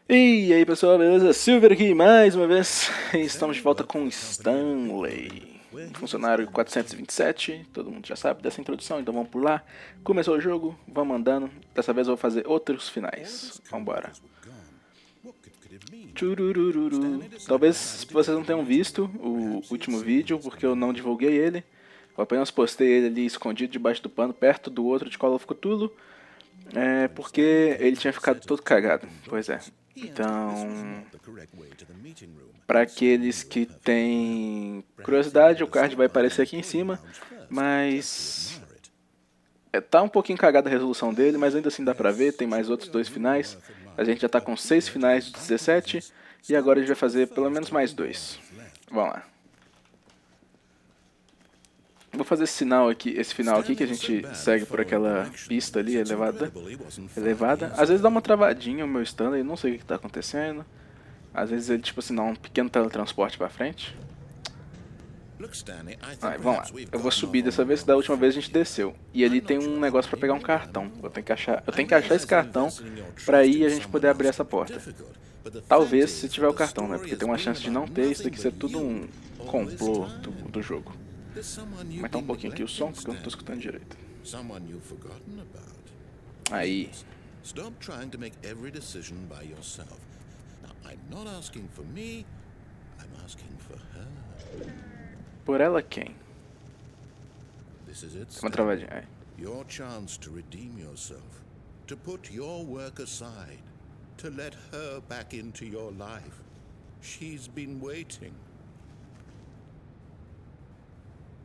E aí pessoal, beleza? Silver aqui mais uma vez. Estamos de volta com Stanley, funcionário 427. Todo mundo já sabe dessa introdução, então vamos por lá. Começou o jogo, vamos andando. Dessa vez eu vou fazer outros finais. Vambora. Tchururururu. Talvez vocês não tenham visto o último vídeo, porque eu não divulguei ele. Eu apenas postei ele ali escondido debaixo do pano, perto do outro de Call of Cthulhu. Porque ele tinha ficado todo cagado. Pois é. Então, para aqueles que têm curiosidade, o card vai aparecer aqui em cima, mas tá um pouquinho cagada a resolução dele, mas ainda assim dá pra ver, tem mais outros dois finais. A gente já tá com 6 finais de 17 e agora a gente vai fazer pelo menos mais 2. Vamos lá. Vou fazer esse final aqui que a gente segue por aquela pista ali elevada. Às vezes dá uma travadinha o meu Stanley, não sei o que tá acontecendo. Às vezes ele tipo assim dá um pequeno teletransporte pra frente. Vamos lá. Eu vou subir dessa vez, que da última vez a gente desceu. E ali tem um negócio pra pegar um cartão. Eu tenho que achar esse cartão pra aí a gente poder abrir essa porta. Talvez se tiver o cartão, né? Porque tem uma chance de não ter, isso daqui ser tudo um complô do jogo. Mas tá um pouquinho aqui o som, porque eu não tô escutando direito. Aí. Stop trying to make every decision by yourself. Now, I'm not asking for me, I'm asking for her. Por ela quem? This is it, Uma travadinha. Aí. Your chance to redeem yourself, to put your work aside, to let her back into your life. She's been waiting.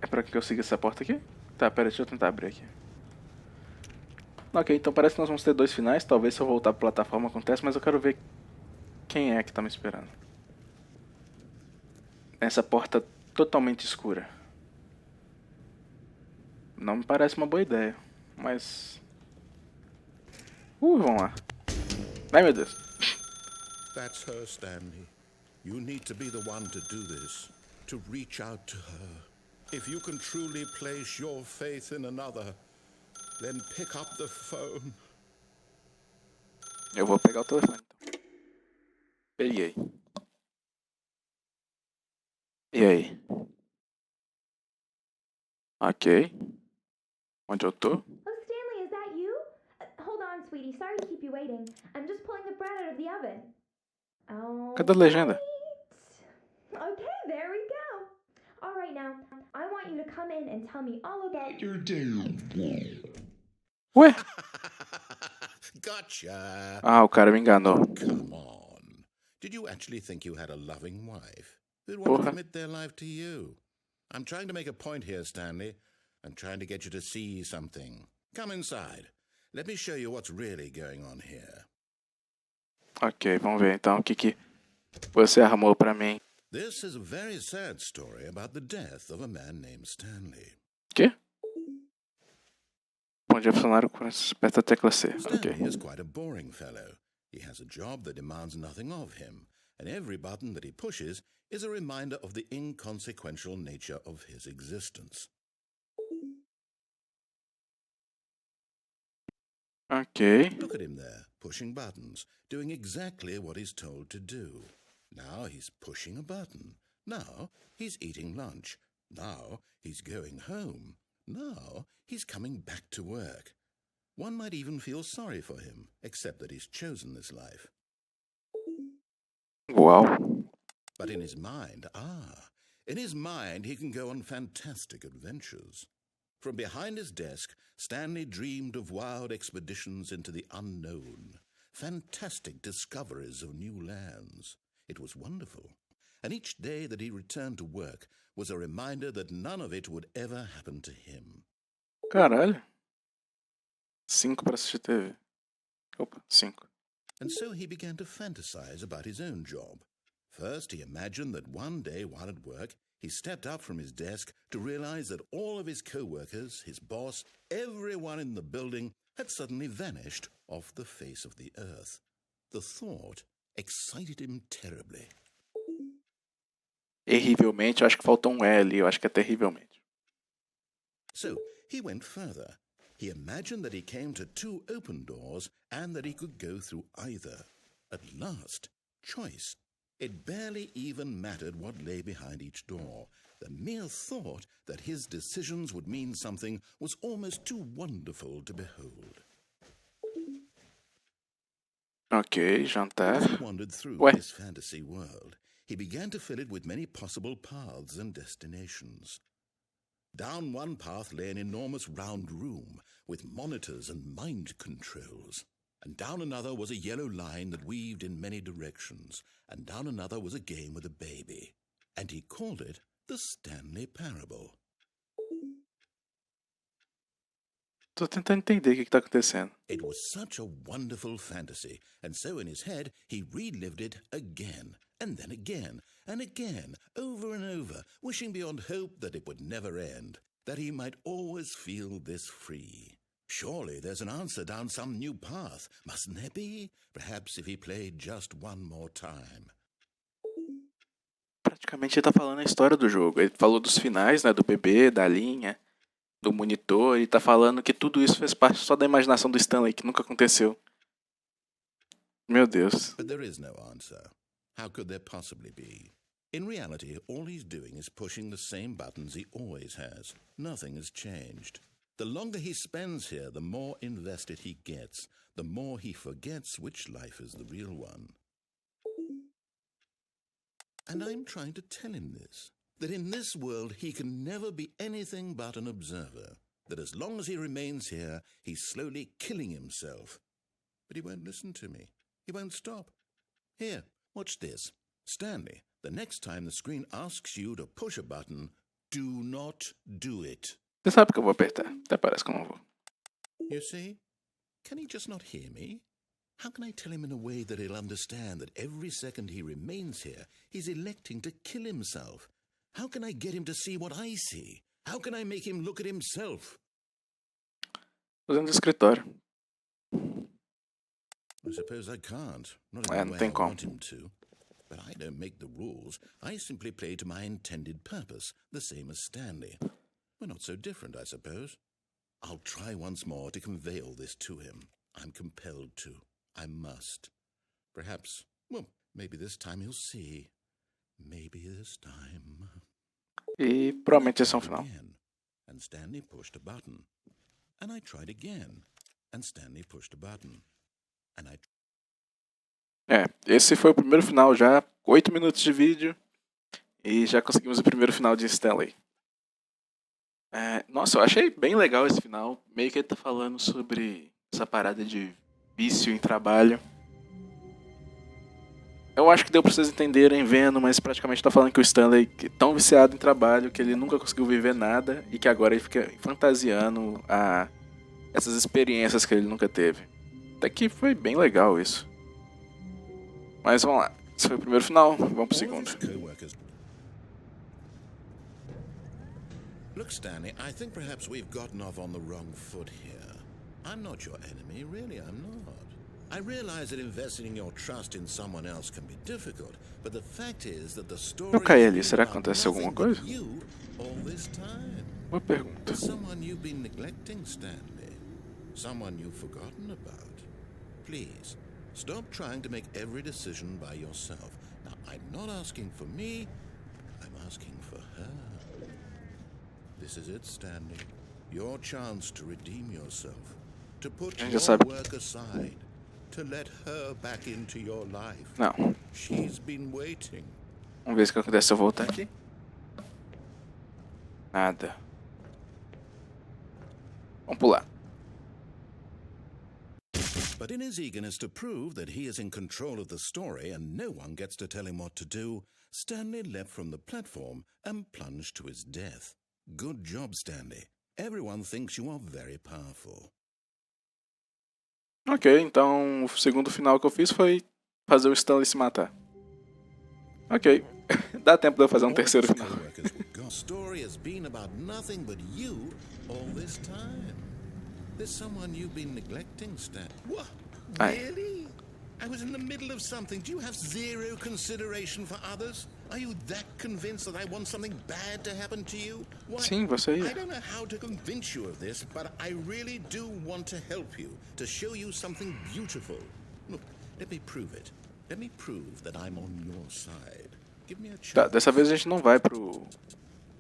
É pra que eu siga essa porta aqui? Tá, pera, deixa eu tentar abrir aqui. Ok, então parece que nós vamos ter 2 finais. Talvez se eu voltar pra plataforma aconteça, mas eu quero ver quem é que tá me esperando. Essa porta totalmente escura. Não me parece uma boa ideia, mas... vamos lá. Ai, meu Deus. That's her, Stanley. You need to be the one to do this, to reach out to her. If you can truly place your faith in another, then pick up the phone. Eu vou pegar o telefone, então. Peguei. E aí? Ok. Onde eu tô? Oh, Stanley, is that you? Hold on, sweetie. Sorry to keep you waiting. I'm just pulling the bread out of the oven. Oh. Cadê a legenda? Okay, there we go. All right, now, I want you to come in and tell me all about your day. Ué? Gotcha. Ah, o cara me enganou. Come on. Did you actually think you had a loving wife who'd want to commit their life to you? I'm trying to make a point here, Stanley. I'm trying to get you to see something. Come inside. Let me show you what's really going on here. Ok, vamos ver então o que você arrumou pra mim. This is a very sad story about the death of a man named Stanley. Quê? Bom dia, funcionário. Aperta a tecla C. Stanley is quite a boring fellow. He has a job that demands nothing of him, and every button that he pushes is a reminder of the inconsequential nature of his existence. Ok. Look at him there, pushing buttons, doing exactly what he's told to do. Now he's pushing a button. Now he's eating lunch. Now he's going home. Now he's coming back to work. One might even feel sorry for him, except that he's chosen this life. Uau. But in his mind, he can go on fantastic adventures. From behind his desk, Stanley dreamed of wild expeditions into the unknown, fantastic discoveries of new lands. It was wonderful, and each day that he returned to work was a reminder that none of it would ever happen to him. Caralho. 5 pra assistir TV. Opa, 5. And so he began to fantasize about his own job. First, he imagined that one day while at work, he stepped up from his desk to realize that all of his co-workers, his boss, everyone in the building had suddenly vanished off the face of the earth. The thought excited him terribly. Terrivelmente, eu acho que faltou um L, eu acho que é terrivelmente. So, he went further. He imagined that he came to 2 open doors and that he could go through either. At last, choice. It barely even mattered what lay behind each door. The mere thought that his decisions would mean something was almost too wonderful to behold. Ok, jantar. As he wandered through Ué, this fantasy world, he began to fill it with many possible paths and destinations. Down one path lay an enormous round room with monitors and mind controls. And down another was a yellow line that weaved in many directions, and down another was a game with a baby. And he called it the Stanley Parable. tô tentando entender o que tá acontecendo. It was such a wonderful fantasy, and so in his head he relived it again, and then again, and again, over and over, wishing beyond hope that it would never end, that he might always feel this free. Surely there's an answer down some new path, mustn't there be? Perhaps if he played just one more time. Praticamente ele tá falando a história do jogo. Ele falou dos finais, né, do bebê, da linha, do monitor. Ele tá falando que tudo isso fez parte só da imaginação do Stanley, que nunca aconteceu. Meu Deus. But there is no answer. How could there possibly be? In reality, all he's doing is pushing the same buttons he always has. Nothing has changed. The longer he spends here, the more invested he gets, the more he forgets which life is the real one. And I'm trying to tell him this, that in this world he can never be anything but an observer, that as long as he remains here, he's slowly killing himself. But he won't listen to me. He won't stop. Here, watch this. Stanley, the next time the screen asks you to push a button, do not do it. Você sabe que eu vou apertar. Até parece que eu não vou. You see? Can he just not hear me? How can I tell him in a way that he'll understand that every second he remains here, he's electing to kill himself? How can I get him to see what I see? How can I make him look at himself? Fazendo escritório. I suppose I can't. Not in the Não way tem I como. want him to. But I don't make the rules. I simply play to my intended purpose, the same as Stanley. We're not so different, I suppose. I'll try once more to convey all this to him. I'm compelled to. I must. Perhaps, well, maybe this time he'll see. Maybe this time. E provavelmente esse é um final. Again, and Stanley pushed a button. And I tried again, and Stanley pushed a button. And I... Esse foi o primeiro final já. 8 minutos de vídeo. E já conseguimos o primeiro final de Stanley. Nossa, eu achei bem legal esse final. Meio que ele tá falando sobre essa parada de vício em trabalho. Eu acho que deu pra vocês entenderem vendo, mas praticamente tá falando que o Stanley é tão viciado em trabalho que ele nunca conseguiu viver nada e que agora ele fica fantasiando essas experiências que ele nunca teve. Até que foi bem legal isso. Mas vamos lá. Esse foi o primeiro final, vamos pro segundo. Look, Stanley, I think perhaps we've gotten off on the wrong foot here. I'm not your enemy, really, I'm not. I realize that investing in your trust in someone else can be difficult, but the fact is that the story Eu caí ali, será que aconteceu alguma coisa? you all this time. Boa pergunta. Someone you've been neglecting, Stanley. Someone you've forgotten about. Please, stop trying to make every decision by yourself. Now, I'm not asking for me, I'm asking for her. This is it, Stanley. Your chance to redeem yourself. To put Já your sabe. work aside. To let her back into your life. Não. She's been waiting. Vamos ver se o que acontece se eu voltar aqui. Nada. Vamos pular. But in his eagerness to prove that he is in control of the story and no one gets to tell him what to do, Stanley leapt from the platform and plunged to his death. Good job, Stanley. Everyone thinks you are very powerful. Ok, então o segundo final que eu fiz foi fazer o Stanley se matar. Ok, dá tempo de eu fazer um terceiro final. Your story has been about nothing but you all this time. There's someone you've been neglecting, Stan. What? Really? I was in the middle of something. Do you have zero consideration for others? Are you that convinced that I want something bad to happen to you? Why? Sim, você I ia. don't know how to convince you of this, but I really do want to help you, to show you something beautiful. Look, let me prove it. Let me prove that I'm on your side. Give me a chance. Tá, dessa vez a gente não vai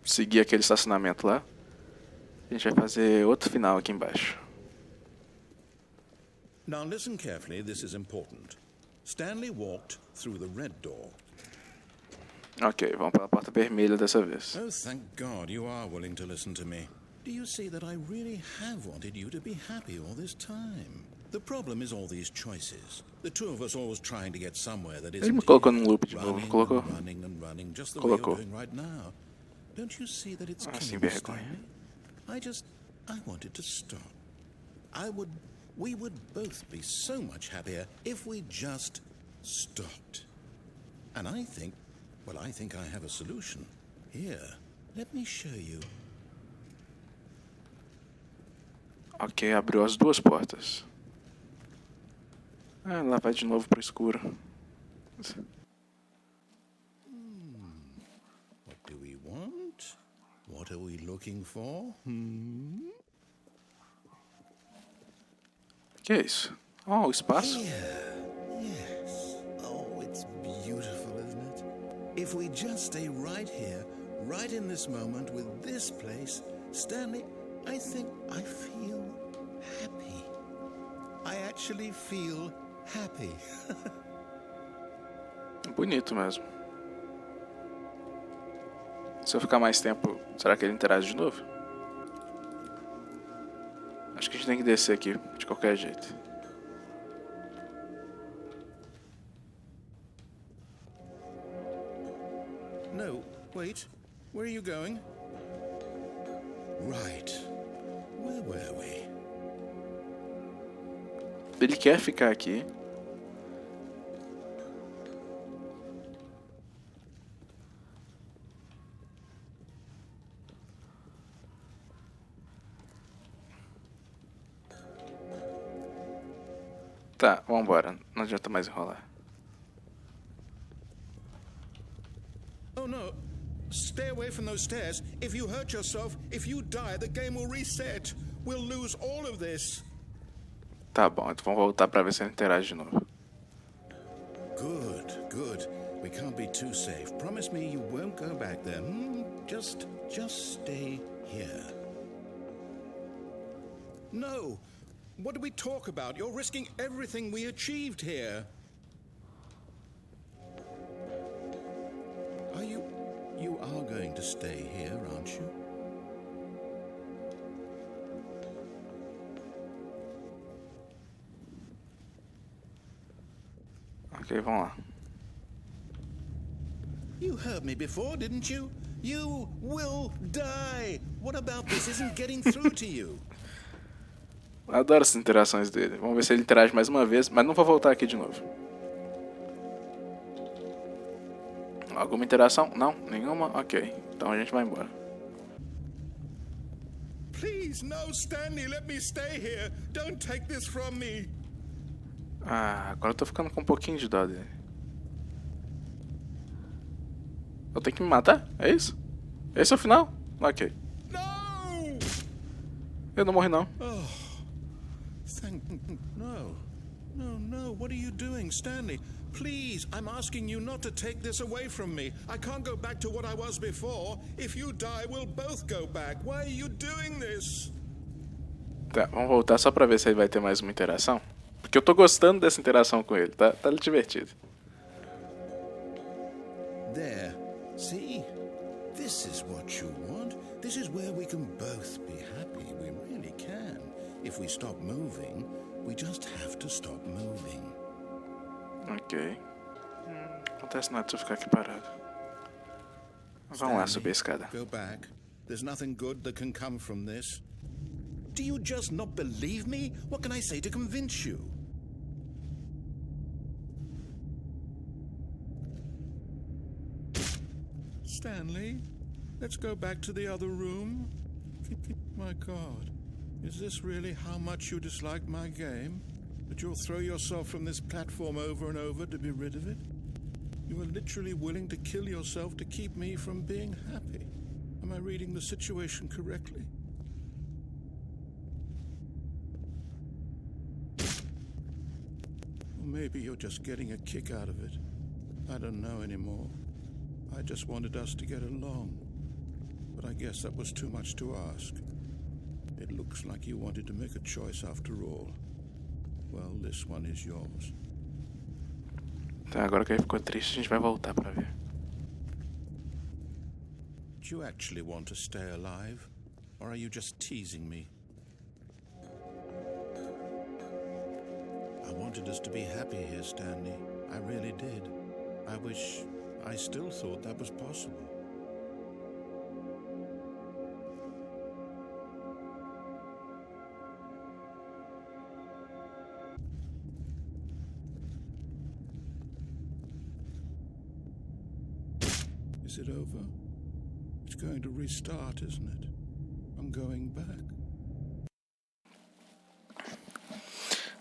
seguir aquele estacionamento lá. A gente vai fazer outro final aqui embaixo. Now listen carefully, this is important. Stanley walked through the red door. Ok, vamos pela porta vermelha dessa vez. Oh, thank God you are willing to listen to me. Do you see that I really have wanted you to be happy all this time? The problem is all these choices. The two of us always trying to get somewhere that isn't Ele me colocou here. num loop de novo, não colocou? Running and running, just the Colocou. way you're doing right now. Don't you see that it's Sem killing you, vergonha. Stanley? I wanted to stop. We would both be so much happier if we just stopped. And I think I have a solution. Here, let me show you. Ok, abriu as duas portas. Ah, lá vai de novo pro escuro. What do we want? What are we looking for? Que é isso? Oh, o espaço. Yes. Oh, it's beautiful, isn't it? If we just stay right here, right in this moment with this place, Stanley, I think I feel happy. I actually feel happy. Bonito mesmo. Se eu ficar mais tempo, será que ele interage de novo? Acho que a gente tem que descer aqui, de qualquer jeito. No, wait. Where are you going? Right. Where were we? Ele quer ficar aqui. Tá, vambora. Não adianta mais enrolar. Oh no. Stay away from those stairs. If you hurt yourself, if you die, the game will reset. We'll lose all of this. Tá bom, então vamos voltar pra ver se ele interage de novo. Good, good. We can't be too safe. Promise me you won't go back there. Just stay here. No. What do we talk about? You're risking everything we achieved here. You are going to stay here, aren't you? Ok, vamos lá. You heard me before, didn't you? You will die. What about this isn't getting through to you? Eu adoro essas interações dele. Vamos ver se ele interage mais uma vez, mas não vou voltar aqui de novo. Alguma interação? Não? Nenhuma? Ok. Então a gente vai embora. Please, no, Stanley, let me stay here. Don't take this from me. Ah, agora eu tô ficando com um pouquinho de dó dele. Eu tenho que me matar? É isso? Esse é o final? Ok. No! Eu não morri não. No. What are you doing, Stanley? Please, I'm asking you not to take this away from me. I can't go back to what I was before. If you die, we'll both go back. Why are you doing this? Tá, vamos voltar só pra ver se ele vai ter mais uma interação. Porque eu tô gostando dessa interação com ele, tá divertido. There. See? This is what you want. This is where we can both be happy. We really can. If we stop moving, we just have to stop moving. Ok. Não acontece nada se eu ficar aqui parado. Vamos lá subir a escada. Go back. There's nothing good that can come from this. Do you just not believe me? What can I say to convince you? Stanley, let's go back to the other room. My God, is this really how much you dislike my game? That you'll throw yourself from this platform over and over to be rid of it? You are literally willing to kill yourself to keep me from being happy. Am I reading the situation correctly? maybe you're just getting a kick out of it. I don't know anymore. I just wanted us to get along. But I guess that was too much to ask. It looks like you wanted to make a choice after all. Well, this one is yours. Tá, agora que ele ficou triste, a gente vai voltar pra ver. Do you actually want to stay alive? Or are you just teasing me? I wanted us to be happy here, Stanley. I really did. I wish I still thought that was possible. Is it over? It's going to restart, isn't it? I'm going back.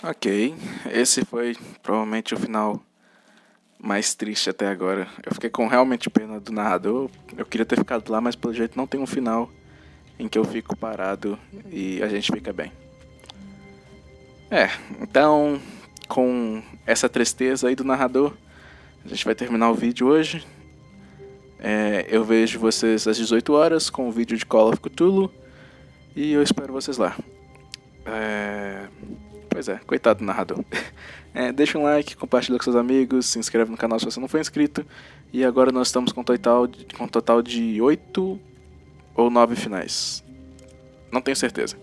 Ok, esse foi provavelmente o final mais triste até agora. Eu fiquei com realmente pena do narrador. Eu queria ter ficado lá, mas pelo jeito não tem um final em que eu fico parado e a gente fica bem. Então, com essa tristeza aí do narrador, a gente vai terminar o vídeo hoje. Eu vejo vocês às 18 horas com o vídeo de Call of Cthulhu e eu espero vocês lá. Pois é, coitado do narrador. Deixa um like, compartilha com seus amigos, se inscreve no canal se você não for inscrito. E agora nós estamos com um total de 8 ou 9 finais. Não tenho certeza.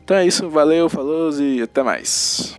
Então é isso, valeu, falou e até mais.